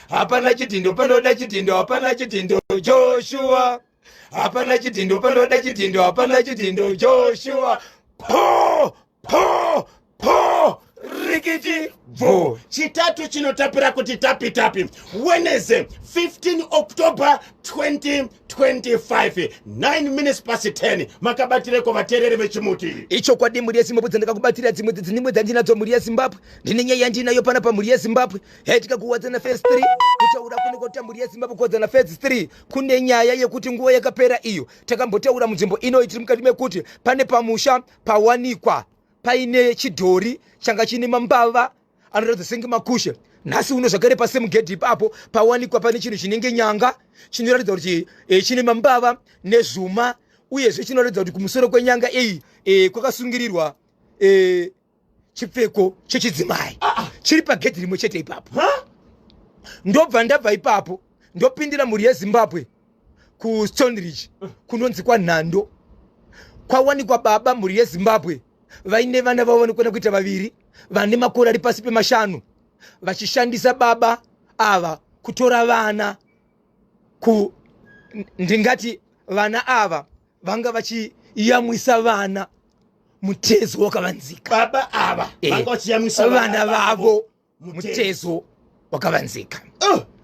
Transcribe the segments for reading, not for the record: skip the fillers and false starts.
hapana chitindo panoda chitindo, hapana chitindo Joshua, hapana chitindo panoda chitindo, hapana chitindo Joshua. Po po po rikiti vo. Chitatu chinotapira kuti tapi tapi. Wednesday 15 October 2025 9 minutes past 10 makabatire kwa vaterere vechimuti. Icho kwa muri ya Zimbabwe dzandaka kubatira dzimwe dzandinadzo muri ya Zimbabwe. Ndine nyaya ndinayo pana pa muri ya Zimbabwe. Yaitika kuwadza na phase 3 kutaura kune kuti muri ya Zimbabwe kuwadza na phase 3 kune nyaya yekuti nguva yakapera iyo takambotaura munzvimbo ino itiri mukati mekuti pane pamusha pawanikwa paine chidhori changa chine mambava anoratidza senge makushe. Nhasi uno zvakare pasemugedhi ipapo pawanikwa pane chinhu chinenge nyanga chinoratidza kuti chine mambava nezvuma uyezve chinoratidza kuti kumusoro kwenyanga iyi kwakasungirirwa chipfeko chechidzimai chiri pagedhi rimwe chete ipapo. Ndobva ndabva ipapo ndopindira muri yeZimbabwe kuStone Ridge kunonzi kwaNhando kwawanikwa baba muri yeZimbabwe vaine vana vavaonekana kuita vaviri vane makore ari pasi pe5 vachishandisa baba ava kutora vana ndingati vana ava vanga vachiyamwisa vana mutezo wakavanzika. Baba ava vanga vachiyamwisa vana vavo mutezo wakavanzika.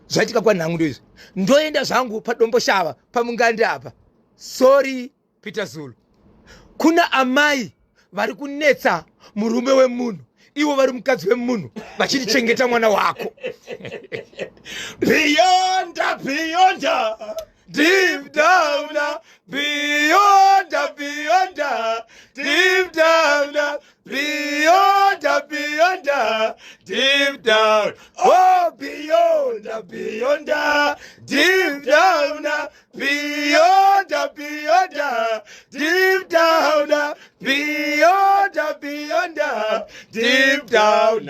Zvaitika kwaNhando izvi. Ndoenda zvangu padombo shava pamungande apa. Sorry Peter Zulu. Kuna amai vari kunetsa murume wemunhu, ivo vari mukadzi wemunhu vachichengeta mwana wako. Beyond, deep down, beyond, deep down, beyond, deep down, oh beyond, deep down, beyond, deep down, beyond, deep down.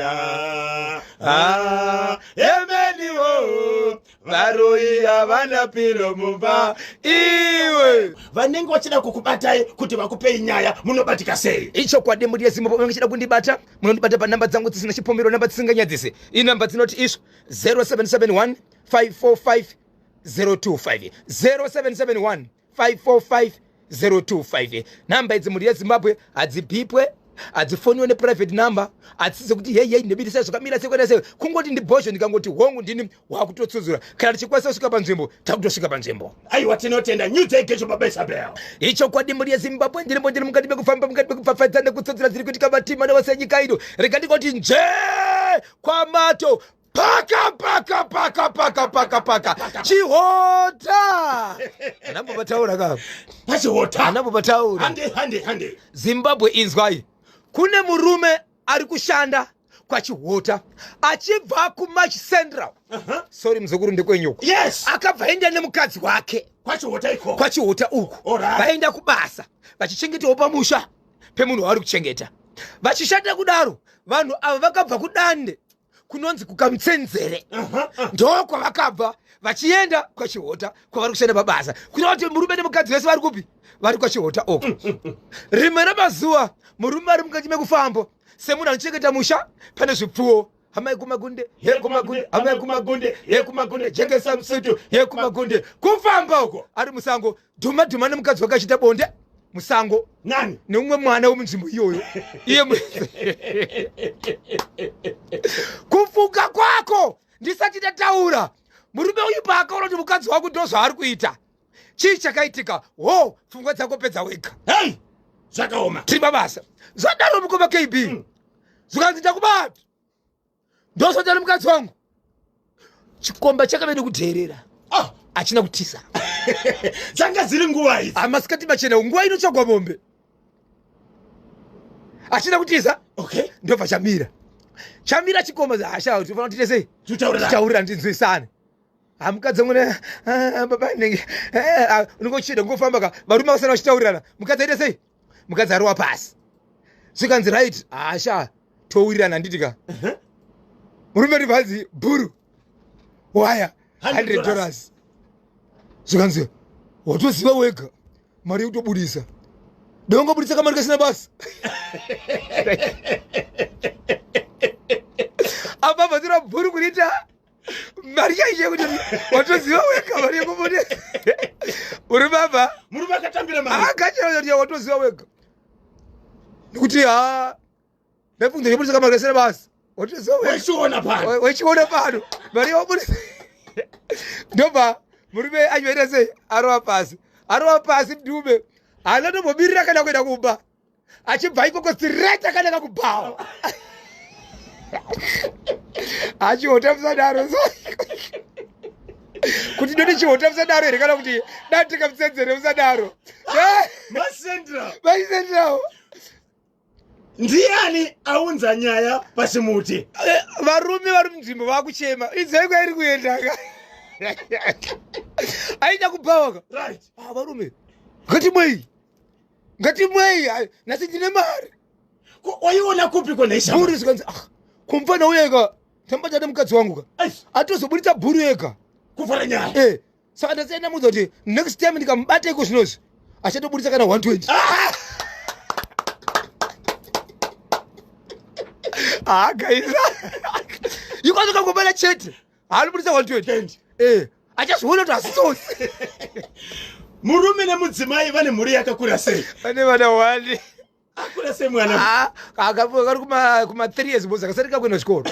Emeliwo varoia vana pilo mumba iwe vanenge vachida kukubatai kuti vakupe nyaya munobatika sei. Icho kwade muri yeZimbabwe vanenge vachida kundibata munondibata pa namba dzangu dzisina chipombero, namba dzisinganyadzise. Inamba dzinoti iso 0771 545 025 0771 545 025. Namba idzi muri yeZimbabwe hadzibhipwe, hadzifoniwe neprivate number, hadzisize kuti yei ndebirisa zvakamira sekwenda sei, kungoti ndibhozho ndikangoti hongu ndini wakutotsudzura kana tichikwanisa kusvika panzvimbo takutosvika panzvimbo. Aiwa tinotenda New Day Gecho Babesa Bell. Icho kwadi muri yeZimbabwe ndiri mukati mekufamba mukati mekupfapfadza nekutsodzera dziri kuitika matima nevose nyika ino. Rega ndingoti nje kwamato paka chihota. Anambobataura kapa pachihota anambobataura hande Zimbabwe inzwai. Kune murume ari kushanda kwachihota achibva kuMarch Central. Sorry mzukuru ndekwenyuko. Yes. Akabva enda nemukadzi wake kwachihota uko vaenda kubasa vachichengetawo pamusha pemunhu wavari kuchengeta. Vachishanda kudaro vanhu ava vakabva kudande kunonzi kukamutsenzere. Ndoko vakabva vachienda kwachihota kwavari kushanda pabasa. Kunoona kuti murume nemukadzi vese vari kupi vari kwachihota uko. Rimwe ramazuva murume ari mukati mekufambo semunhu anochengeta musha pane zvipfuwo. Hamai kumagunde, ye kumagunde, hamai kumagunde, ye kumagunde, jengesa msutu, ye kumagunde. Kufamba uko ari musango dhuma nemukadzi wake achita bonde musango. Nani? Neumwe mwana wemunzvimbo iyoyo. Iye kufuka kwako ndisati ndataura. Murume uyu paakaona kuti mukadzi wako ndozvaari kuita. Chii chakaitika? Pfungwa dzako pedza wega. Hey! Zvakaoma. Tiri mabasa. Zvadaro mukoma KB. Zvikanzi ndakubata. Ndosotari mukadzi wangu. Chikomba chakavene kudherera. Achina kutisa. Dzanga dziri nguva idzi. Masikati machena nguva inotsvagwa mombe. Achina kutisa. Okay. Ndobva chamira. Chamira chikomba zvasha kuti ufana kuti sei? Tutaurira ndinzwisane. Mukadzi mune baba nenge unongochida ngofamba ka varume vasana vachitaurirana. Mukadzi aite sei? Mukadzi ari wapasi. Zvikanzi right tourirana nditika. Murume ribhazi bhuru waya $100. Zvikanzi watoziva wega mari yekutobudisa. Ndongobudisa kamari kasina basa. Apa bhadhira bhuru kurita mari yaishe kuti watoziva wega mari yekubudisa uri baba murume akatambira mari akachira kuti watoziva wega nekuti ndabvunza yebudisa kamakasera basi watoziva wega wechiona pano mari yekubudisa ndobva murume achivaita sei arova pasi mdume haana tombobirira kana kuenda kumba achibva ikoko straight akanaka kubhawa achihota musadaro kuti ndoti chihota musadaro here kana kuti datika musenzere musadaro masendral ndiani aunza nyaya pasimuti varume vari munzvimbo vakuchema izeko iri kuendaka aida kubhawaka varume ngatimwei nhasi ndine mari waiona kupi konaishaurizikanzi kumfana uyeka tambata nemukadzi wangu ka atozobuditsa bhuru yega kuvhara nyaya saka ndasiyana mudza kuti next time ndikamubata iko zvinozvi achatobuditsa kana 120 gaisa ikwanza kangobana chete haanobuditsa 120 achaziona kuti hasisosi murume nemudzimai vane mhuri yakakura sei vane vana 1 akura sei mwana akari kuma 3 years bosi akasarika kuenda chikoro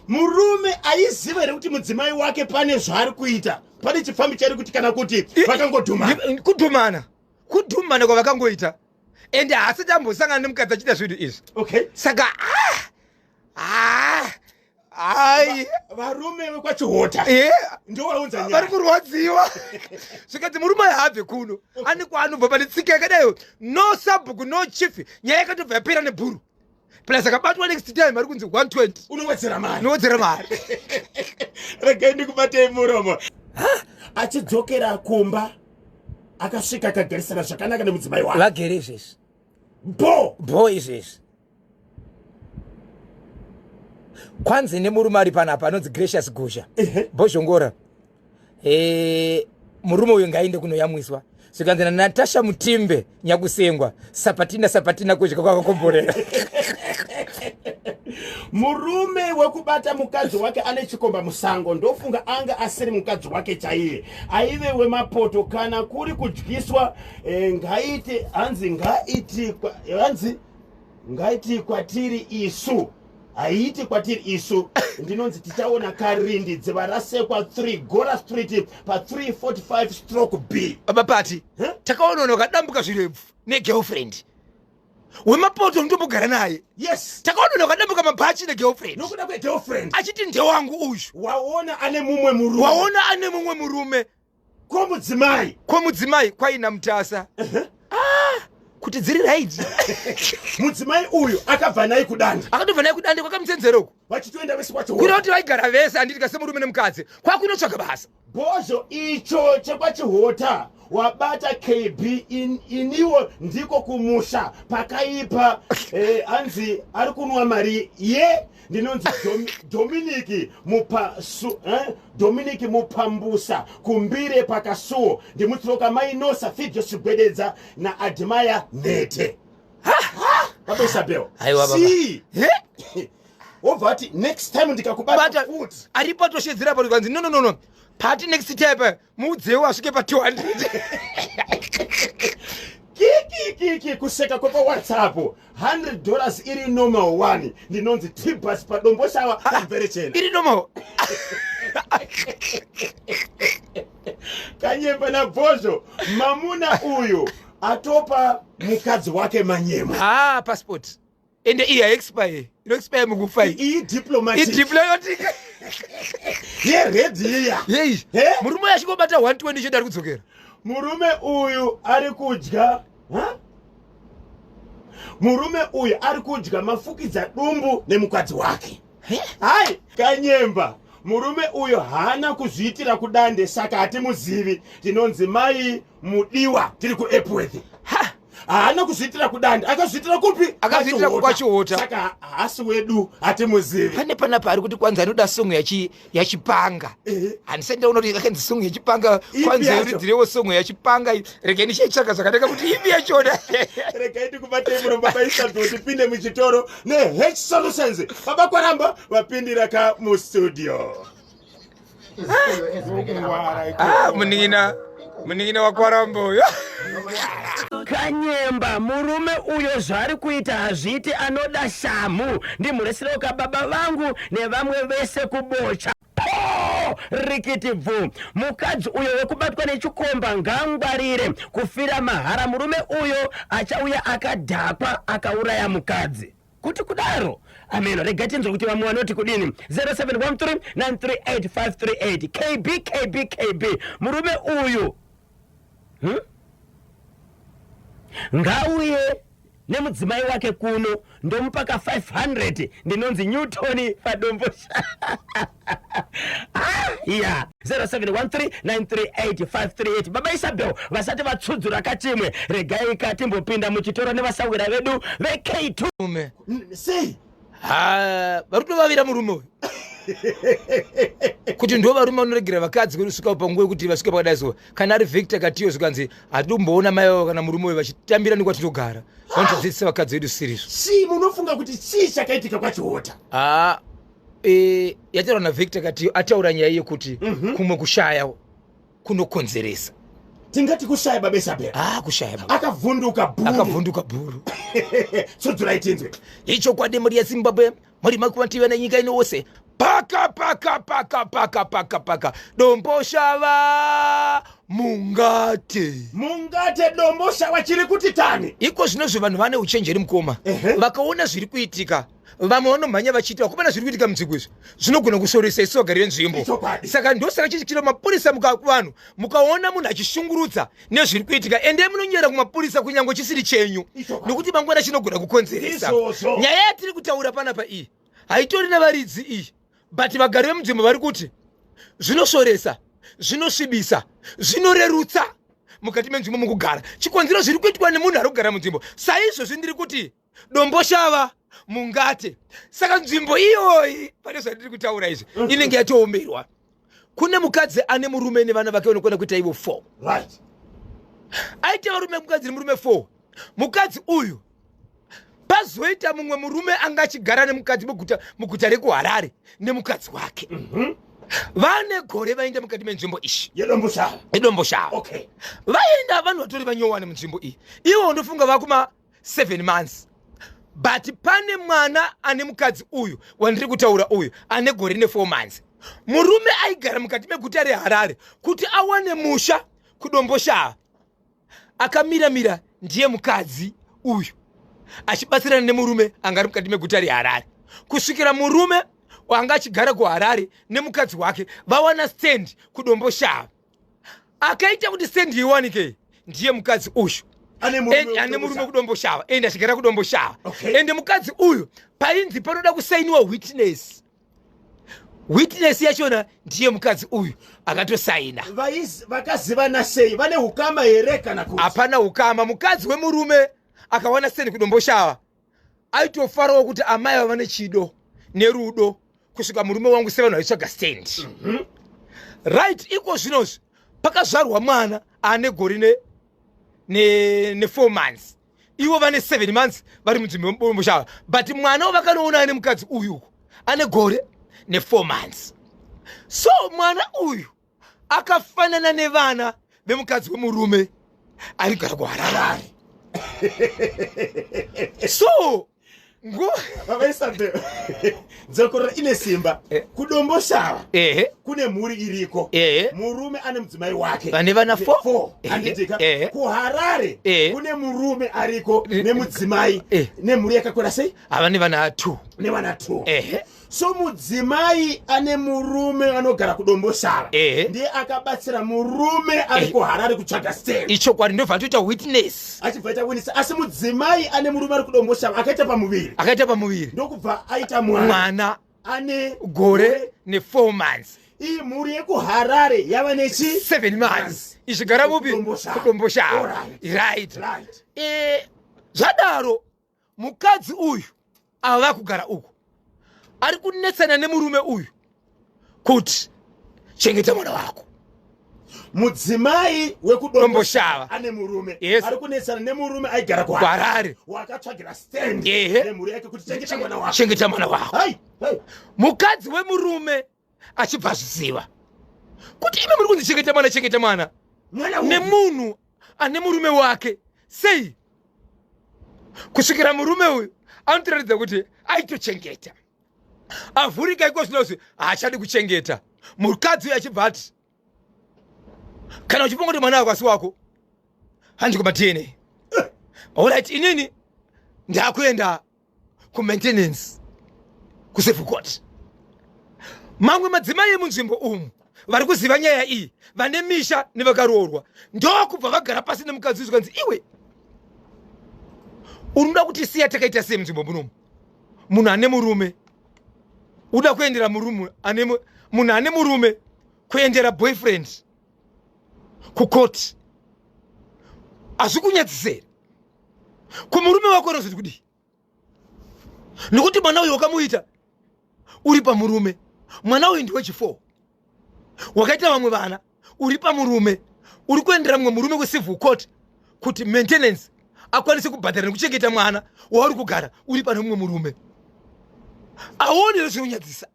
murume aiziva here kuti mudzimai wake pane zvaari kuita pane chifambi chari kuti kana kuti vakangodhumana kwavakangoita ende haasati ambosangana nemukadzi achiita zvinhu izvi saka varume vekwachihota ndovaunza nyaya vari kurwadziwa zvikati murume haabve kuno ane kwaanobva pane tsika yakadayo no sabhuku no chief nyaya yakatobva yapera nebhuru plus akabatwa next time ari kunzi 120 unowedzera mari regai ndikubatei muromo achidzokera kumba akasvika akagarisana zvakanaka nemudzimai wake vagere izvezvi bo izvezvi kwanzi nemurume ari panapa anonzi Gracious Gusha bozhongora murume uyu ngainde kunoyamwiswa zvikanzi naNatasha Mutimbe Nyakusengwa sapatina kudya kwakakomborera murume wekubata mukadzi wake ane chikomba musango ndofunga anga asiri mukadzi wake chaiye aive wemapoto kana kuri kudyiswa ngaiti ngaiti kwatiri isu haiti kwatiri isu ndinonzi tichaona karindi dziva rasekwa 3 Gora Street pa 345 stroke B abapati takaona wakadambuka zvirefu negirlfriend wemapoto ndombogara naye yes takaona wakadambuka mabhachi negirlfriend nokuda kwegirlfriend achiti ndewangu uyu waona ane mumwe murume kwomudzimai kwaina mutasa kuti dziri right mudzimai uyu akabva naye kudande kwakamusenzeroko vachitoenda vese kwacho kuira kuti vaigara vese handitika semurume nemukadzi kwakunotsvaga basa bhozvo icho chekwachihota wabata KB iniwo ndiko kumusha pakaipa anzi ari kunwa mari ndinonzi Dominic Mupambusa kumbire pakasuo ndimutsoka mainosa Fidjo Sigwededza na Admire Nete Babesabeo ovati next time ndikakubata futhi aripo toshedzera pato kanzi no party next time mudzeu asvike pa 200 kiki kuseka kwa WhatsApp $100 iri normal 1 ndinonzi tibas padombo shawa kamvere chena iri normal Kanyemba na Bozho mamuna uyu atopa mukadzi wake manyemo passport ende iya expire mukufa diplomatic ready murume ashikobata 120 chedari kudzokera murume uyu ari kudya mafukidza dumbu nemukadzi wake hai Kanyemba murume uyu hana kuzviitira kudande saka hatimuzivi tinonzi mai mudiwa tiri kuEpworth haana kuzviitira kudanda, akazviitira kupi? Akazviitira kwachiota. Saka hasi wedu hatimuzivi. Pane panapa ari kuti kwanza anoda songo yachipanga. Handisati ndaona kuti akanzi songo yachipanga kwanza uridzirewo songo yachipanga. Regai ndichaitsvaka zvakanaka kuti ipi yachona. Regai ndikubatei muno baba Isabel tipinde muchitoro neH Solutions. Baba Kwaramba vapindira ka mustudio. Muningina wa Kwaramba uyo. Kanyemba murume uyo zvari kuita hazviti anoda shamu. Ndimuresera baba vangu nevamwe vese kubocha. Rikiti bvu. Mukadzi uyo wekubatwa nechikomba ngangwarire kufira mahara. Murume uyo achauya akadhakwa akauraya mukadzi. Kuti kudaro ameno regai tinzwe kuti vamwe vanoti kudini 0713938538 KB murume uyu ngauye nemudzimai wake kuno ndomupaka 500 ndinonzi Newton padombosha. Yeah, 0713938538. Baba Isabel vasati vatsudzura katimwe regai katimbopinda muchitoro nevasawira vedu veK2 sei varutovavira murume uyu kuti ndo varume vanoregera vakadzi kusvika panguva kuti vasvike pakadaiso kana ari Victor Katiyo zvikanzi hatitomboona mai vavo kana murume uyu vachitambira nekwatitogara vanotodzidzisa vakadzi vedu sirizvo. Si munofunga kuti chii chakaitika kwachiota? Yataura naVictor Katiyo ataura nyaya yekuti kumwe kushaya kunokonzeresa. Tingati kushaya baba Isabel. Kushaya baba. Akavhunduka bhuru. Sodzura itinzwe. Icho kwadi muri yaZimbabwe muri makuvantiva nenyika inose. Paka domboshava mungate domboshava chiri kuti tani. Iko zvinozvo vanhu vane uchenjeri mukoma. Vakaona zviri kuitika vamwe vanomhanya vachiti vakomana zviri kuitika mudziko izvi zvinogona kusoresa isu vagari venzvimbo. Saka ndosaka chichikira mapurisa mukavanhu mukaona munhu achishungurudza nezviri kuitika ende munonyera kumapurisa kunyange chisiri chenyu nokuti mangwana chinogona kukonzeresa. Nyaya yatiri kutaura panapa iyi haitori navaridzi iyi but vagari vemudzimbo vari kuti zvinosoresa, zvinosvibisa, zvinorerutsa mukati menzvimbo mukugara. Chikonzero zviri kuitwa nemunhu ari kugara munzvimbo. Saizvozvi ndiri kuti domboshava mungate. Saka nzvimbo iyoyi pane zvandiri kutaura izvi inenge yatoomberwa. Kune mukadzi ane murume nevana vake vanokwana kuita ivo 4. Right. Aita varume mukadzi nemurume 4. Mukadzi uyu pazoita mumwe murume anga achigara nemukadzi muguta rekuHarare nemukadzi wake. Vane gore vaenda mukati menzvimbo ishi yedomboshava. Okay. Vaenda vanhu vatori vanyowane munzvimbo iyi. Ivo ndofunga vakuma 7 months. But pane mwana ane mukadzi uyu wandiri kutaura uyu ane gore ne4 months. Murume aigara mukati meguta reHarare kuti awane musha kudomboshava. Akamira ndiye mukadzi uyu achibatsirana nemurume angari mukati meguta reHarare kusvikira murume wanga achigara kuHarare nemukadzi wake vawana stand kudomboshava. Akaita kuti stand iwanike ndiye mukadzi uyu ane murume kudomboshava ende achigara kudomboshava. Ende mukadzi uyu painzi panoda kusainiwa witness yachona ndiye mukadzi uyu akatosaina. Vakazivana sei? Vane hukama here kana kuti? Hapana hukama. Mukadzi wemurume akawana stand kudomboshava aitofarawo kuti amai vava nechido nerudo kusvika murume wangu 7 aitsvaga stand. Right. Iko zvinozvi pakazvarwa mwana ane gore ne4 months. Ivo vane 7 months vari munzvimbo yedomboshava. But mwana vakanoona ane mukadzi uyu ane gore ne4 months. So mwana uyu akafanana nevana vemukadzi wemurume ari kugara kuHarare. So Baba Isabel nzokorora ine simba kudomboshava kune mhuri iriko murume ane mudzimai wake vane vana 4 andidika kuHarare kune murume ariko nemudzimai nemhuri yakakura sei ava nevana 2 nevana 2. So mudzimai ane murume anogara kudomboshava ndiye akabatsira murume ari kuHarare kutsvaga stand. Icho kwari ndobva toita witness. Achibva aita witness. Asi mudzimai ane murume ari kudomboshava akaita pamuviri ndokubva aita mwana ane gore ne4 months. iyi mhuri yekuharare yava nechi 7 months ichigara mupi kudomboshava. Alright. Right. Zvadaro mukadzi uyu ava kugara uku ari kunetsana nemurume uyu kuti chengeta mwana wako. Mudzimai wekudomboshava ane murume ari kunetsana nemurume aigara kuHarare wakatsvagira stand nemhuri yake kuti chengeta mwana wako. Chengeta mwana wako. Mukadzi wemurume achibva zviziva kuti ime muri kunzi chengeta mwana nemunhu ane murume wake sei kusvikira murume uyu anotiratidza kuti aitochengeta avhurika ikosinozi haachadi kuchengeta. Mukadzi uyu achibva ati kana uchipinga kuti mwana wako asi wako handiko madna alright inini ndakuenda kumaintenance kusafe court. Mamwe madzimai emunzvimbo umu vari kuziva nyaya iyi vane misha nevakaroorwa ndokubva vagara pasi nemukadzi uyu zvikanzi iwe unoda kuti siya takaita sei munzvimbo munomu. Munhu ane murume uda kuendera munhu ane murume kuendera boyfriend kukoti hazvi kunyadziseri kumurume wako unozviti kudii nekuti mwana uyu wakamuita uri pamurume. Mwana uyu ndiwe chifo wakaita vamwe vana uri pamurume uri kuendera mumwe murume kucivil court kuti maintenance akwanise kubhadhara nekuchengeta mwana wauri kugara uri pane mumwe murume. Aone zvinonyadzisa.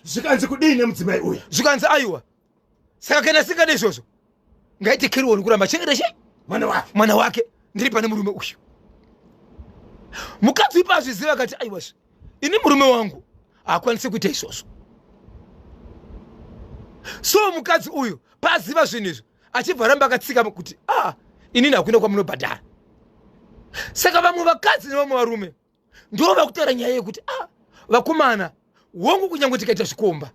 Zvikanzi kudii nemudzimai uyu? Zvikanzi aiwa saka kana singade izvozvo ngaite keriwoni kuramba chengeta mwana wake ndiri pane murume uyu. Mukadzi ipa azviziva akati aiwa ini murume wangu haakwanisi kuita izvozvo. So mukadzi uyu paaziva zvinhu izvi achibva ramba akatsika kuti inini hakuna kwamunobhadhara. Saka vamwe vakadzi nevamwe varume ndo vakutaura nyaya yekuti vakomana hongu kunyange tikaita zvikomba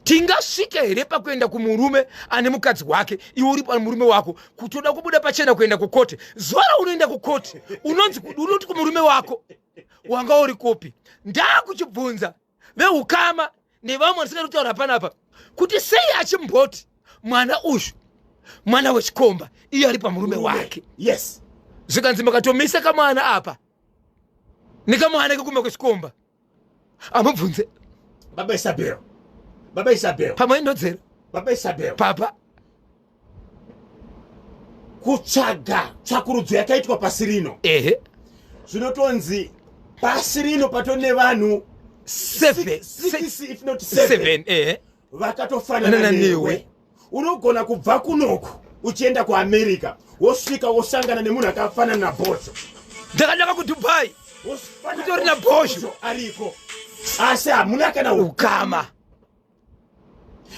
tingasvika here pakuenda kumurume ane mukadzi wake iwe uri pamurume wako kuti uda kubuda pachena kuenda kukoti. Zuva raunoenda kukoti unoti kumurume wako wanga uri kopi. Ndakuchibvunza veukama nevamwe vasingaita kutaura panapa kuti sei achimboti mwana uyu mwana wechikomba iye ari pamurume wake. Yes. Zvikanzi makatomisa kamwana apa nekamwana kekumba kwechikomba amubvunze Baba Isabel pamaindodzera Baba Isabel papa kutsvaga tsvakurudzo yakaitwa pasi rino zvinotonzi pasi rino patone vanhu 6 if not 7 vakatofanana newe. Unogona kubva kunoku uchienda kuAmerica wosvika wosangana nemunhu akafanana naBosho. Ndakadaka kuDubai kutori naBosho ariko asi hamuna kana ukama.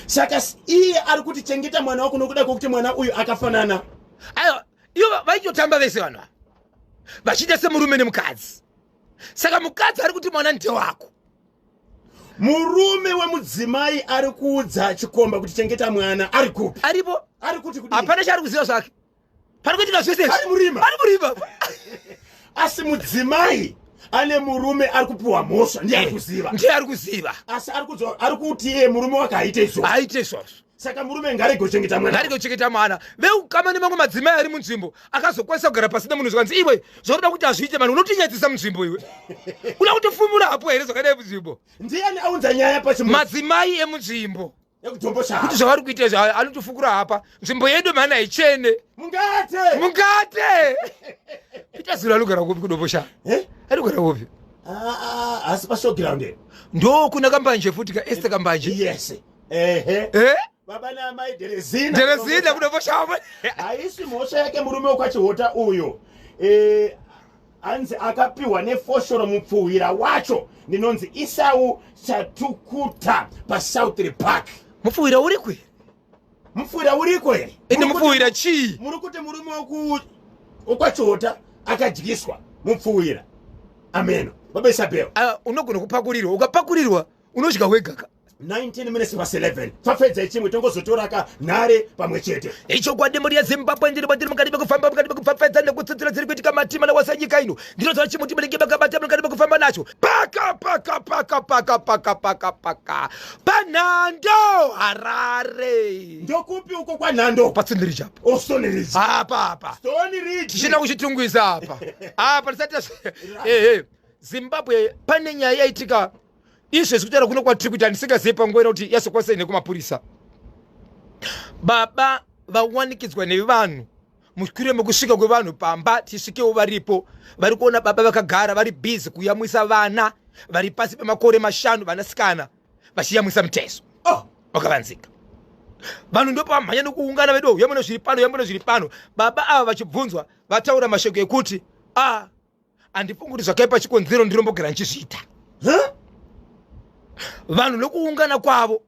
Saka iye ari kuti chengeta mwana wako nokuda kwokuti mwana uyu akafanana. Aiwa ivo vaitotamba vese vanhu ava vachiita semurume nemukadzi. Saka mukadzi ari kuti mwana ndite wako. Murume wemudzimai ari kuudza chikomba kuti chengeta mwana ari kupi? Aripo. Ari kuti kudii? Hapana chaari kuziva zvake. Pari kuitika zvese. Ari murima. Asi mudzimai ane murume ari kupiwa mhosva ndiye ari kuziva. Asi ari kuti iye murume wake aite izvozvo. Saka murume ngarigochengeta mwana. Veukama nemamwe madzimai ari munzvimbo akazokwanisa kugara pasi nemunhu zvikanzi iwe zvokuda kuti azviite mani unotinyadzisa munzvimbo iwe. Uda kutifumura hapo here zvakadai munzvimbo. Ndiani aunza nyaya madzimai emunzvimbo ekudomboshava kuti zvavari kuita izvi anotofukura hapa nzvimbo yedu mani haichene. Mungate Peter Zulu anogara kupi kudomboshava? Anogara kupi? Asi pashowground ndo kuna kambanje futi kaEsther Kambanje. Yes. Baba na mai Derezina kudomboshava. Haisi mhosva yake murume wekwachihota uyo. Anzi akapiwa nefoshoro mupfuwira wacho ninonzi Isau Chatukuta paSouth Park. Mupfuwira uri kwe? Mupfuwira uri kwe? Ende mupfuwira chii? Muri kuti murume wekwachihota akadyiswa mupfuwira. Amen. Baba Isabel. Unogona kupakurirwa. Ukapakurirwa unodya wega. 19 minutes past 11 tafedza ichimwe tongozotoraka nhare pamwe chete icho kwadi muri yeZimbabwe ndiri bandiri mukati bekufamba nekutsitsira dziri kuitika matima nawasanyika ino ndinozoa chimuti mulinge bakabata mukati bekufamba nacho paka panhando Harare ndokupi uko kwa nhando patsindiri chapo Stone Ridge apa Stone Ridge tichina kuchitungwisa apa tisati Zimbabwe pane nyaya yaitika izvo zvikutaura kuno kwatiri kuti handisingazivi panguva ino kuti yasokwasei nekumapurisa baba vawanikidzwa nevanhu mushure mekusvika kwevanhu pamba tisvikewo varipo vari kuona baba vakagara vari bhizi kuyamwisa vana vari pasi pemakore 5 vanasikana vachiyamwisa mutezo wakavanzika vanhu ndopamhanya nekuungana vedo yambono zviri pano baba ava vachibvunzwa vataura mashoko ekuti handifungi kuti zvakaipa chikonzero ndinombogara ndichizviita vanhu nokuungana kwavo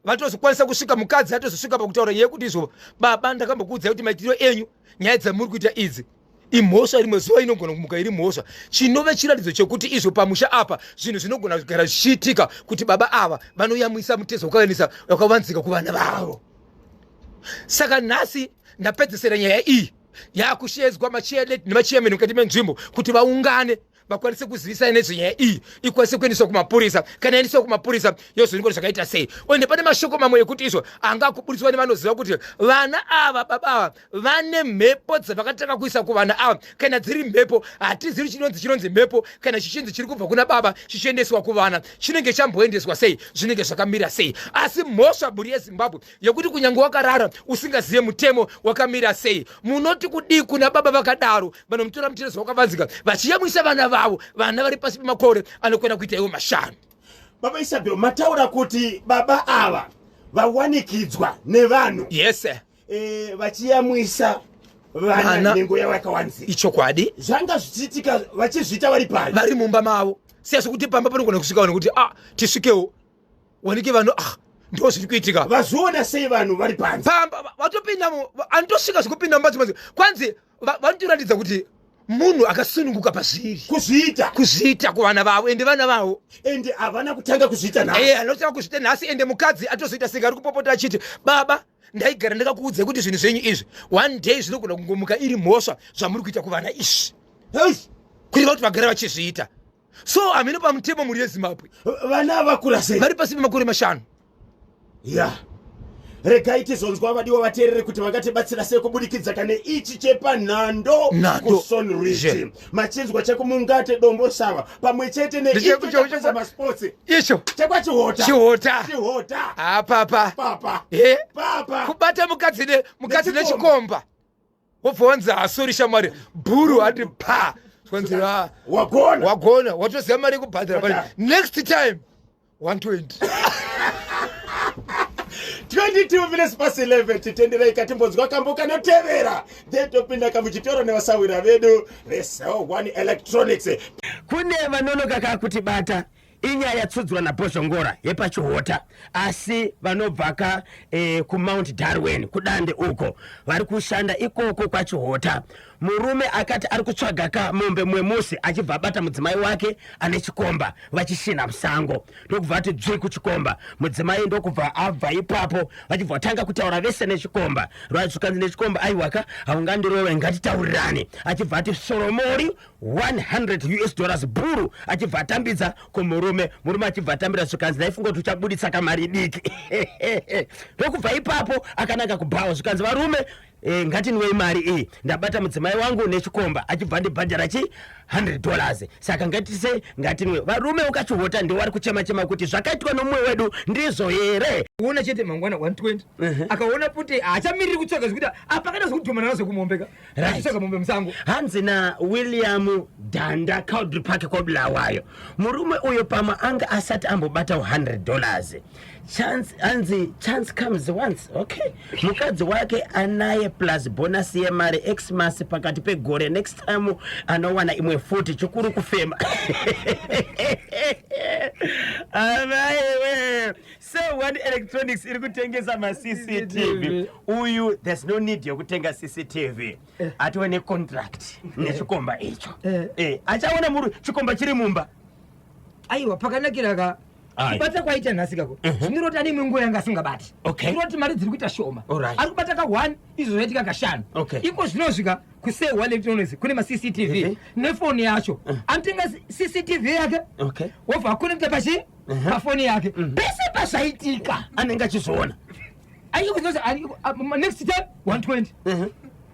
vatozokwanisa kusvika mukadzi atozosvika pakutaura yekuti izvo baba ndakambokuudzai kuti maitiro enyu nyaya dzamuri kuita idzi imhosva rimwe zuva inogona kumuka iri mhosva chinove chiratidzo chekuti izvo pamusha apa zvinhu zvinogona kugara zvichiitika kuti baba ava vanoyamwisa mutezo wakavanzika kuvana vavo saka nhasi ndapedzesera nyaya iyi yakushedzwa nemachiyameni mukati menzvimbo kuti vaungane vakwanise kuzivisa nezvenyaya iyi ikwanise kuendeswa kumapurisa kana yaendeswa kumapurisa yozoningoti zvakaita sei uye pane mashoko mamwe ekuti izvo angakuburiswa nevanoziva kuti vana ava baba ava vane mhepo dzavakatanga kuisa kuvana ava kana dziri mhepo hatizivi chinonzi mhepo kana chichinzi chiri kubva kuna baba chichiendeswa kuvana chinenge chamboendeswa sei zvinenge zvakamira sei asi mhosva buri yeZimbabwe yekuti kunyange wakarara usingazive mutemo wakamira sei munoti kudii kuna baba vakadaro vanomutora mutezo wakavanzika vachiyamwisa vana vavo vana vari pasi pemakore anokwana kuita iwo 5 baba Isabel mataura kuti baba ava vawanikidzwa nevanhu yes vachiyamwisa vana nenguva yakawanzika ichokwadi zvanga zvichiitika vachizviita vari pari vari mumba mavo sezvo kuti pamba panogona kusvika vanhu kuti tisvikewo wanike vanhu ndo zviri kuitika vazoona sei vanhu vari panze pamba vatopindamo anotosvika zvekupinda mumba kwanzi vanotoratidza kuti munhu akasununguka pazviri kuzviita kuvana vavo ende vana vavo ende havana kutanga kuzviita nhasi anotanga kuzviita nhasi ende mukadzi atozoita senge ari kupopota achiti baba ndaigara ndakakuudzai kuti zvinhu zvenyu izvi one day zvinogona kungomuka iri mhosva zvamuri kuita kuvana izvi kuriva kuti vagara vachizviita so hamene pamutemo muri yeZimbabwe vana vakura sei vari pasi pemakore 5 regai tizonzwa vadiwa vateerere kuti vakatibatsira sei kubudikidza kane ichi chepanhando kuStone Ridge machinzwa chekumungate dombo sava pamwe chete neichomasports icho chekwachihota papa kubata mukadzi nechikomba wobvonza asori shamwari bhuru ati kwanzira wagona watoziva mari yekubhadhira next time 120 22 minutes past 11 titenderei katimbonzwa kambo kanotevera topinda kamuchitoro nevasawira vedu veSoul1 Electronics kune vanonoka kakutibata inyaya yatsudzwa naBhozhongora yepachihota asi vanobva kuMount Darwin kudande uko vari kushanda ikoko kwachihota murume akati ari kutsvaga mombe mwemusi achibva abata mudzimai wake ane chikomba vachishina musango ndokubva ati dzvi kuchikomba mudzimai ndokubva abva ipapo vachibva vatanga kutaura vese nechikomba rwachikanzi nechikomba aiwaka haungandirove ngatitaurirane achibva ati soromori $100 bhuru achibva atambidza kumurume achibva atambira zvikanzi ndaifunga kuti uchabuditsa kamari diki ndokubva ipapo akananga kubhawa zvikanzi varume ngatinwei mari iyi ndabata mudzimai wangu nechikomba achibva ndibhadhara $100 saka ngatinwe varume ukachihota ndiwo vari kuchema kuti zvakaitwa nomumwe wedu ndizvo here kuona chete mangwana 120 akaona kuti hachamiriri kutsoka zvekuti apakada zvekudhumana nazo kumombeka achitsoka mombe musango hanzi naWilliam Danda Cowdrey Park kwabulawayo murume uyo pamwe anga asati ambobata $100 chance comes once okay mukadzi wake anaye plus bonus yemari Xmas pakati pegore next time anowana imwe futi chikuru kufema Soul1 Electronics iri kutengesa maCCTV uyu there's no need yokutenga CCTV atiwe necontract nechikomba icho achaona chikomba chiri mumba aiwa pakanakira kubata kwaita nhasika ko zviniroti ane imwe nguva yanga asingabati zvinoti mari dziri kuita shoma ari kubata ka1 izvo zvaitika ka5 iko zvinosvika kusehwa electronics kune maCCTV nefoni yacho anotenga CCTV yake wobva akonekta pachi pafoni yake pese pasvaitika anenge achizoona next time 120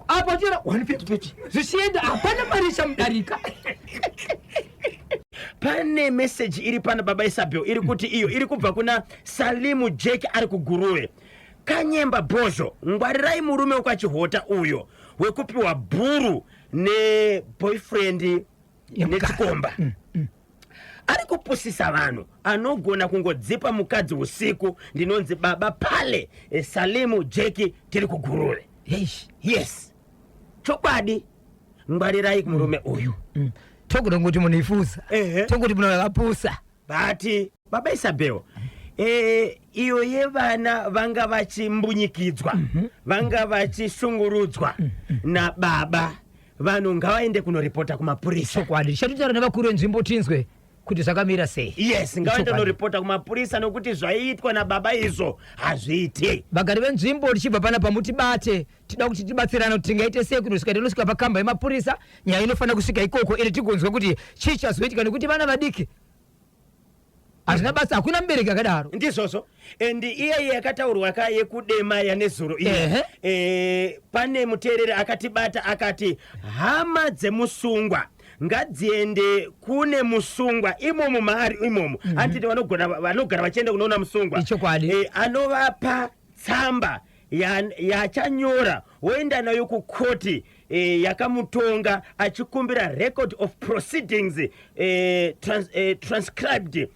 apa tira 150 zvichienda hapana mari ichamudarika. Pane message iri pana baba Isabel iri kuti iyo iri kubva kuna Salimu Jake ari kuGuruwe. Kanyemba Bozho, ngwarirai murume ukachihota uyo wekupiwa bhuru ne boyfriend nechikomba. Ari kupusisa vanhu anogona kungodzipa mukadzi usiku. Ndinonzi baba pale Salimu Jake tiri kuGuruwe. Yes. Chokwadi ngwarirai murume uyu. Tokuda kuti munhu ifusa tokuti munhu akapusa bati baba Isabel iyo yevana vanga vachimbunyikidzwa vanga vachishungurudzwa na baba vanhu ngavaende kunoripota kumapurisa. Chokwadi chatutaura navakuru venzvimbo tinzwe kuti zvakamira sei. Yes, ngavaende kunoripota kumapurisa nokuti zvaitwa nababa izvo hazviiti. Vagari venzvimbo tichibva pana pamutibate tida kuti tibatsirana kuti tingaite sei kuti tinosvika pakamba yemapurisa nyaya inofanira kusvika ikoko ili tigonzwa kuti chii chazoitika nekuti vana vadiki hazvina basa hakuna mubereki akadaro ndizvozvo. And iye yakataurwa ka yekudema yanezuro iye pane muteereri akatibata akati hama dzemusungwa ngadziende kune musungwa imomo maari imomo anditi vanogara vachienda kunoona musungwa anovapa tsamba yachanyora woenda nayo kukoti yakamutonga achikumbira record of proceedings transcribed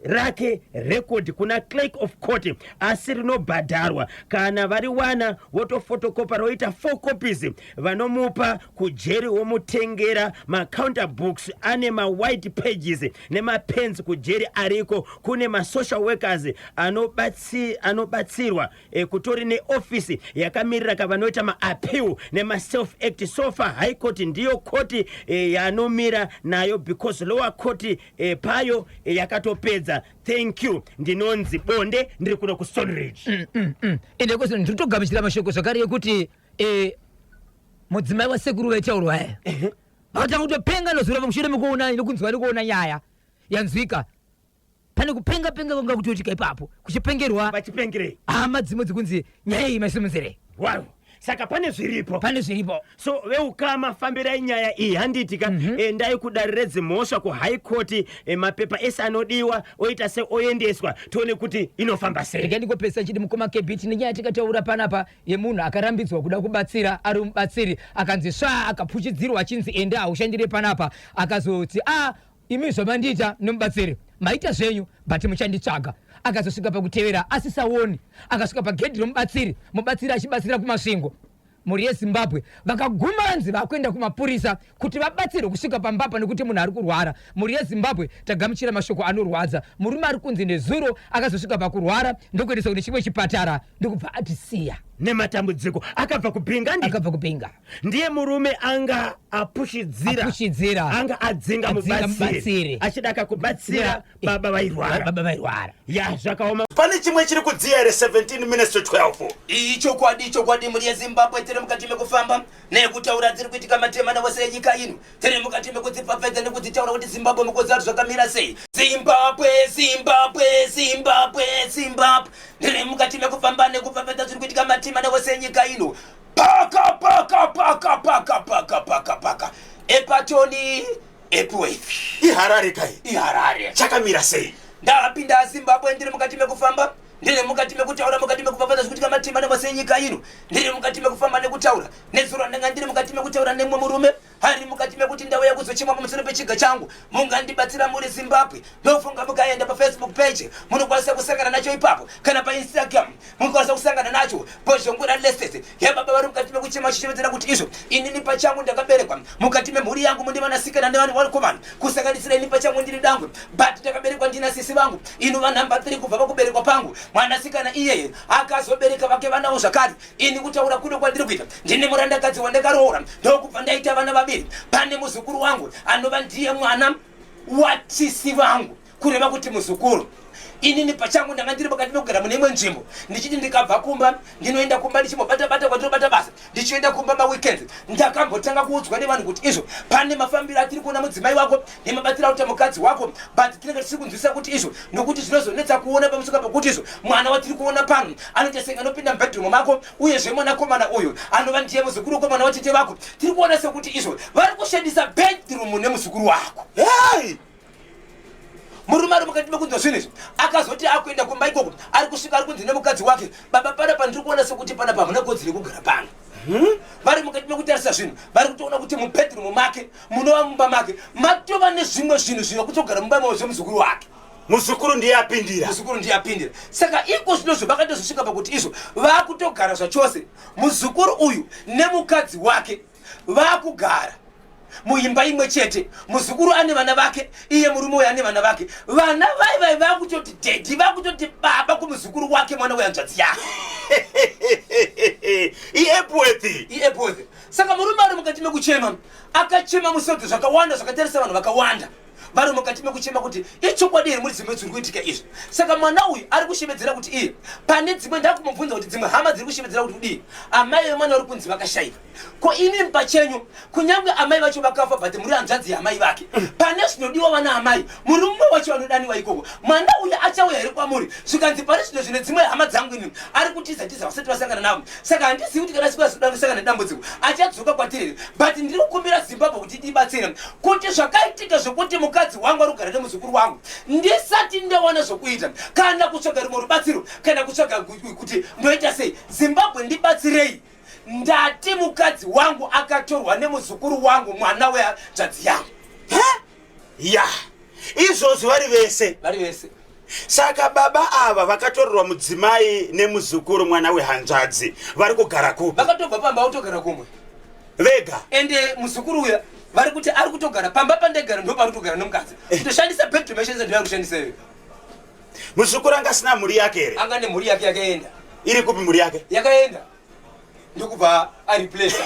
rake record kuna clerk of court asi rinobhadharwa kana vari wana wotofotokopa roita 4 copies vanomupa kujeri womutengera macounter books ane white pages nemapens kujeri ariko kune masocial workers anobatsirwa kutori neofisi yakamirira kavanoita maappeal nemaself act sofa high court ndiyo koti yanomira nayo because lower court payo yakatopedza. Thank you. Ndinonzi Bonde ndiri kuno ku Stoneridge. Ende koso nditogamuchira mashoko zvakare yekuti mudzimai wasekuru vaitaurwa aya vatanga kutopenga nozura pamushure mekuona nokunzwa nekuona nyaya yanzwika pane kupenga kwanga kutoitika ipapo kuchipengerwa vachipengere hama dzimwe dzikunzi nyaya iyi maisimudzire wow. Saka pane zviripo so veukama fambirai nyaya iyi handitika endai kudarire dzimhosva kuhigh court mapepa ese anodiwa oita se oendeswa tione kuti inofamba sei. Rega ndikopesa chiti mukoma kebhiti nenyaya tikataura panapa yemunhu akarambidzwa kuda kubatsira ari mubatsiri akanzi sva akapuchidzirwa achinzi enda aushandire panapa akazoti imi zvamandiita nemubatsiri maita zvenyu but muchanditsvaga akazosvika pakutevera asisaoni akasvika pagedhi romubatsiri mubatsiri achibatsira kumasvingo mhuri yeZimbabwe vakagumanzi vakuenda kumapurisa kuti vabatsirwe kusvika pambapa nekuti munhu ari kurwara. Mhuri yeZimbabwe tagamuchira mashoko anorwadza. Murume ari kunzi nezuro akazosvika pakurwara ndokuendesa kune chimwe chipatara ndokubva atisiya nematambudziko akabva kupinga ndiye murume anga apushidzira anga adzinga mubatsiri achida akakubatsira baba vairwara ya zvakaoma. Pane chimwe chiri kudziya ere 17 minutes to 12 ichokwadi muri yeZimbabwe tiri mukati mekufamba nekutaura dziri kuitika matemana wose enyika ino tiri mukati mekudzipapedza nekudzitaura kuti Zimbabwe mukozari zvakamira sei. Zimbabwe tiri mukati mekufamba nekupapedza dziri kuitika matemana wose enyika ino paka epatoni epweth iharare kai chakamira sei. ndapinda Zimbabwe ndiri mukati mekufamba ndiri mukati mekutaura mukati mekupapedza zvikuitika matemana wose enyika ino ndiri mukati mekufamba nekutaura nezuro ndanga ndiri mukati mekutaura nemwe murume hari mukati mekuti ndauya kuzochimwa pamusoro pechiga changu mungandibatsira muri Zimbabwe ndofunga mukaenda paFacebook page munokwanisa kusangana nacho ipapo kana paInstagram munokwanisa kusangana nacho Bozhongwera Lestese yababa vari mukati mekuchema chichevedzera kuti izvo inini pachangu ndakaberekwa mukati memhuri yangu mundivanasikana nevana valikomana kusanganisira ini pachangu ndiri dangwe but ndakaberekwa ndina sisi vangu inu vanhamba 3 kubva pakuberekwa pangu mwanasikana iyeye akazobereka vake vanawo zvakare ini kutaura kuno kwandiri kuita ndine murandakadzi wandakaroora ndokubva ndaita vana vaviri pane muzukuru wangu anova ndiye mwana watisi vangu kureva kuti muzukuru inini pachangu ndanga ndiri pakati pekugara mune imwe nzvimbo ndichiti ndikabva kumba ndinoenda kumba ndichimobata-bata kwatinobata basa ndichienda kumba maweekends ndakambotanga kuudzwa nevanhu kuti izvo pane mafambiro atiri kuona mudzimai wako nemabatira akuita mukadzi wako but tinenge tisiri kunzwisa kuti izvo nokuti zvinozonetsa kuona pamusuka pekuti izvo mwana watiri kuona pano anoita senge anopinda mubhedroom mako uyezve mwanakomana uyu anova ndiye muzukuru wekomana watete vako tiri kuona sekuti izvo vari kushandisa bedroom nemuzukuru wako. Hey! Murume ari mukati mekunzwa zvinhu izvi akazoti akuenda kumba ikoko ari kusvika ari kunzi nemukadzi wake baba panapa ndiri kuona sekuti panapa hamuna kodzero yekugara pano. Vari mukati mekutarisa zvinhu vari kutoona kuti mubhedroom make munova mumba make matova nezvimwe zvinhu zvino kutogara mumba mavo zvemuzukuru wake. Muzukuru ndiye apindira. Muzukuru ndiye apindira. Saka iko zvinozvo vakatozosvika pakuti izvo vakutogara zvachose muzukuru uyu nemukadzi wake vakugara muimba imwe chete. Muzukuru ane vana vake iye murume uyu ane vana vake. Vana vai vakutoti dedi vakutoti baba kumuzukuru wake mwana wehanzvadzi yake. Iepwethi. Saka murume ari mukati mekuchema akachema musodzi zvakawanda zvakatarisa vanhu vakawanda. Vari mukati mekuchema kuti ichokwadi here muri dzimwe dziri kuitika izvi. Saka mwana uyu ari kushemedzera kuti iye pane dzimwe ndakumubvunza kuti dzimwe hama dziri kushemedzera kuti kudii amai vemwana vari kunzi vakashaiva. Ko imi pachenyu kunyange amai vacho vakafa but muri hanzvadzi yaamai vake pane zvinodiwa vana amai murume wacho anodaniwa ikoko mwana uyu achauya here kwamuri zvikanzi pane zvino zvine dzimwe hama dzangu ini ari kutiza vasati vasangana navo. Saka handizivi kuti kana sikwasangana nedambudziko achadzoka kwatiri but ndiri kukumbira Zimbabwe kuti tibatsire kuti zvakaitika zvokuti mukadzi wangu ari kugara nemuzukuru wangu ndisati ndawana zvokuita kana kutsvaga rumwe rubatsiro kana kutsvaga kuti ndoita sei. Zimbabwe ndibatsirei. Ndati mukadzi wangu akatorwa nemuzukuru wangu mwana wehanzvadzi yangu. Ya izvozvi vari vese. Saka baba ava vakatorerwa mudzimai nemuzukuru mwana wehanzvadzi vari kugara kupi? Vakatobva pamba autogara kumwe vega. Ende muzukuru uya vari kuti ari kutogara pamba pandegara ndo pari kutogara nomukadzi kutoshandisa bedroom yeshandisa ndo yakushandisa iyoyo. Muzukuru anga asina mhuri yake here? Anga nemhuri yake yakaenda. Iri kupi mhuri yake? Yakaenda ndokubva ariplesa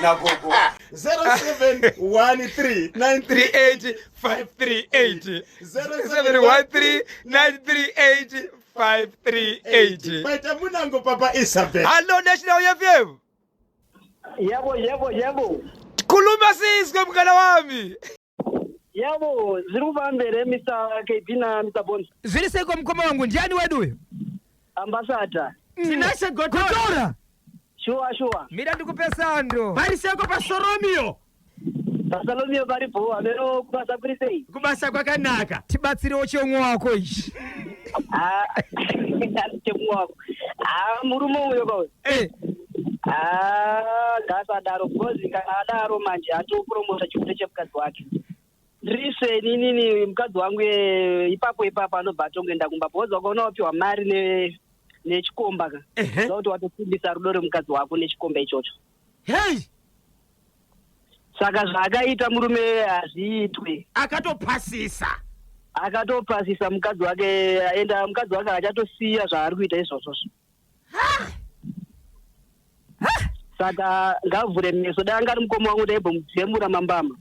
nagogo. 0713938538 0713938538. Paita munango papa Isabel. Hello National FM. Yebo. Kuluma sizwe mngana wami. Yebo, ziri kupambere Mr. KB na Mr. Bones. Zviri seko mkoma wangu ndiani wedu huyo? Ambassador. Tinashe Gotora. Sure. Mira ndikupe sando. Vari seko pasoromio. Pasoromio paripo amero kubasa kuri sei. Kubasa kwakanaka. Tibatsirewo chomwe wako ichi. Chomwe wako. Murume uyo kwa. Gasadaro gozi kadaro manje atopromota chikuta chemukadzi wake. Ndrise nini mukadzi wangu ipapo anobva atongoenda kumba bhoza ukaona wapiwa mari nechikomba ka zvakuti watosimbisa rudo remukadzi wako nechikomba ichocho. Hey! Saka zvakaita murume hazviitwe. Akatopasisa mukadzi wake enda mukadzi wake achatosiya zvaari kuita izvozvozvo. Saka ngavhure meso dai angari mukoma wangu ndaibhomudzemura mambama.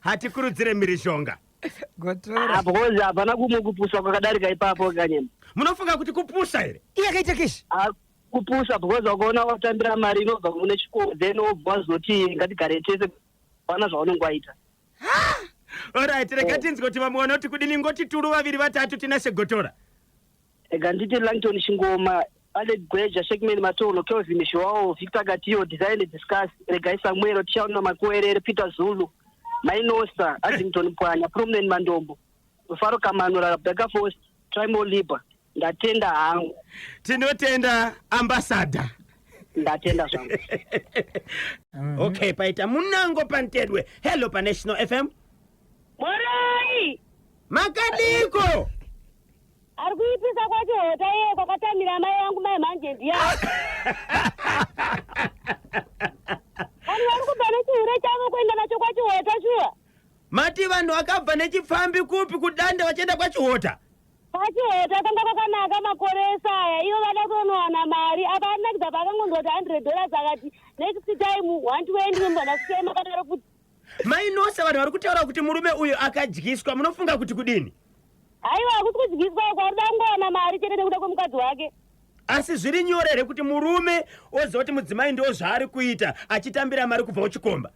Hatikurudzire mhirishonga. Gotora. Because hapana kumwe kupusa kwakadarika ipapo kanyema. Munofunga kuti kupusa here? Iye akaita kishi. Kupusa because wakaona watambira mari inobva mune chikoro then obva zoti ngatigare tese pana zvaunenge waita. Alright, rega tinzwe kuti vamwe vanoti kudini ngoti turu vaviri vatatu tinashe Gotora. Ega nditi Langton Shingoma ale Gweja Shekman Matolo Kelvin Shwao Victor Gatio design discuss rega Samuel Tiauna Makwere Peter Zulu Mainosa Addington Pwanya Prominent Mandombo Faro Kamanura Rebecca Force Trimo Liba ndatenda hangu. Tinotenda Ambassador. Ndatenda zvangu. Okay, paita munango pantedwe. Hello pa National FM. Morai! Makadiko! Arikuipisa kwacho hota yeye kwakatamira mai yangu mai manje ndiya. Ani warikupa nechihure chavo kuenda nacho kwachihota shuwa. Mati vanhu vakabva nechifambi kupi kudanda vachienda kwachihota. Kwachihota kanga kwakanaka makore esaya ivo vada kunowana mari apana kudza pakangondoti $100 akati next time 120 mbona kusema kadaro kuti Mainosa vanhu vari kutaura kuti murume uyu akadyiswa, munofunga kuti kudini? Haiwa, kuti kudyiswa kwauri dangoona mari chete nekuda kwemukadzi wake. Asi zviri nyore here kuti murume oziva kuti mudzimai ndo zvaari kuita achitambira mari kubva kuchikomba?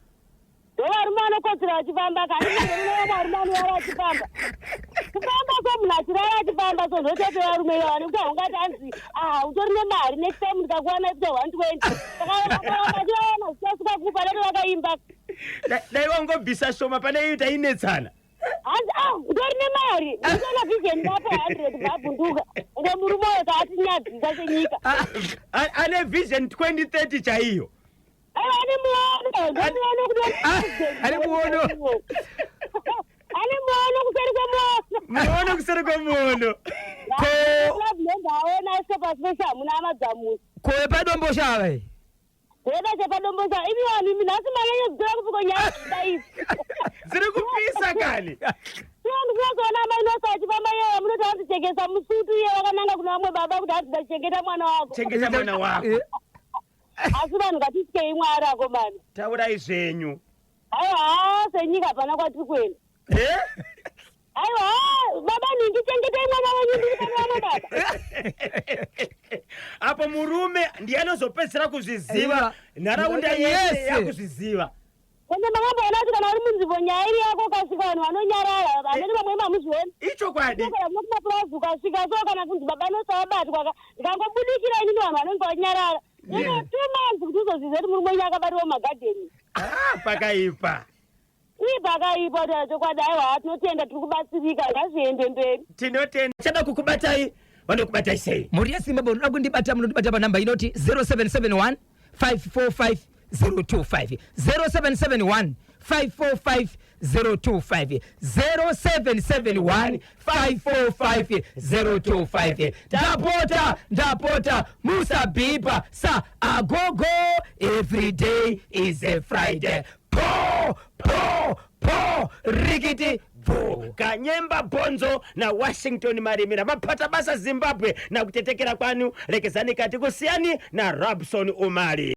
Ndovarume anokodzera achifamba kanivarume anorara achifamba. Kufamba kwemunhu achirara achifamba sozvotete varume ivava nekuti haungati anzi utori nemari next time ndikakuwana kuita 120 saka vachivaona zvichasvika kupa dati vakaimba. Dai wangobvisa shoma pane iyo tainetsana. Hanzi utori nemari nditona vision yapo 100 bhabhunduka ende murume uyo kaatinyadzisa senyika. Ane vision 2030 chaiyo. Ane muono kuseri kwemuono. Muono kuseri kwemuono. Ndaona sepasipesha muna amadzamusi. Kowe padombo shawe. Ndeda chepadombo shawe. Imi vanhu imi nhasi manyanya kudzira kupfuko nyaya kudaizi. Ziri kupisa kani. Vanhu kunozoona Mainosa achifamba iyeyo munoti handichengesa musutu iye vakananga kuna vamwe baba kuti handichengeta mwana wako. Chengeta mwana wako. Asi vanhu ngatisikei Mwari akomana. Taurai zvenyu. Aiwa senyika pana kwatiri kuenda. Aiwa baba ndichengetei mwana wenyu ndiri pana vamwe baba. Apo murume ndiye anozopedzera kuzviziva, nharaunda yese yakuzviziva. Kone makamboona kuti kana uri munzvimbo nyaya iri yako ukasvika vanhu vanonyarara vanoti vamwe mamuzvioni. Ichokwadi. Kumapurazi ukasvika so kana kunzi baba nosawabatwa ndikangobudikira inini vanhu vanenge vanyarara. Nino 2 months kuti uzozviziva kuti murume wenyu akabatwa mumagadheni. Pakaipa. Pakaipa kuti chokwadi aiwa tinotenda tiri kubatsirika ngazviende mberi. Tinotenda. Chada kukubatai vanokubatai sei? Muri yaZimbabwe unoda kundibata munondibata panhamba inoti 0771 545 025 0771 545 025 0771 545 025. Ndapota musabipa sa agogo, every day is a Friday. Po rikiti vo Kanyemba Bonzo na Washington Marimira mapata basa Zimbabwe na kutetekera kwanu, lekezani kati kusiyani na Robson Umari.